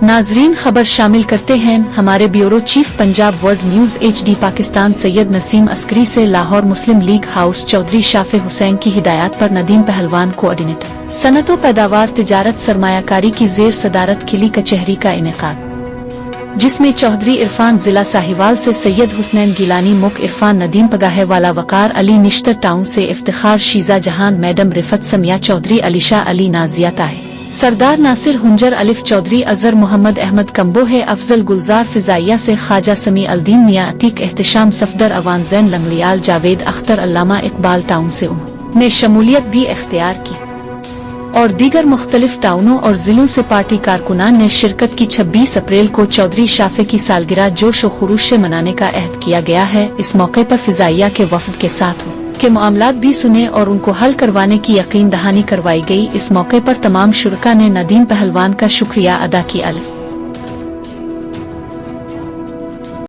नाजरीन खबर शामिल करते हैं हमारे bureau chief Punjab world news HD Pakistan Syed Naseem Askari से लाहौर मुस्लिम लीग हाउस चौधरी शाफे हुसैन की हिदायत पर नदीम पहलवान कोऑर्डिनेटर सनतो पैदावार तिजारत सरमायाकारी की जेर सदारत खिली कचहरी का इनेकाद, जिसमें चौधरी इरफान जिला साहिवाल से सैयद हुसनैन गिलानी मुक इरफान नदीम पगाहे वाला वकार अली निश्तर टाउन से इफ्तिखार शीजा जहान मैडम रिफत समिया चौधरी अलीशा अली नाजिया ताहे सरदार नासिर हुंजर अलिफ चौधरी अजहर मोहम्मद अहमद कम्बोहे अफजल गुलजार फिजाइया से ख्वाजा समी अलदीन मियां अतीक एहतशाम सफदर अवान जैन लंगलियाल जावेद अख्तर अल्लामा इकबाल टाउन से ने शमूलियत भी इख्तियार की और दीगर मुख्तलिफ टाउनों और जिलों से पार्टी कारकुनान ने शिरकत की। 26 अप्रैल को चौधरी शाफे की सालगिरह जोश व खुरूश से मनाने का अहद किया गया है। इस मौके पर फिजाइया के वफद के साथ के मामलात भी सुने और उनको हल करवाने की यकीन दहानी करवाई गई। इस मौके पर तमाम शुरका ने नदीम पहलवान का शुक्रिया अदा किया।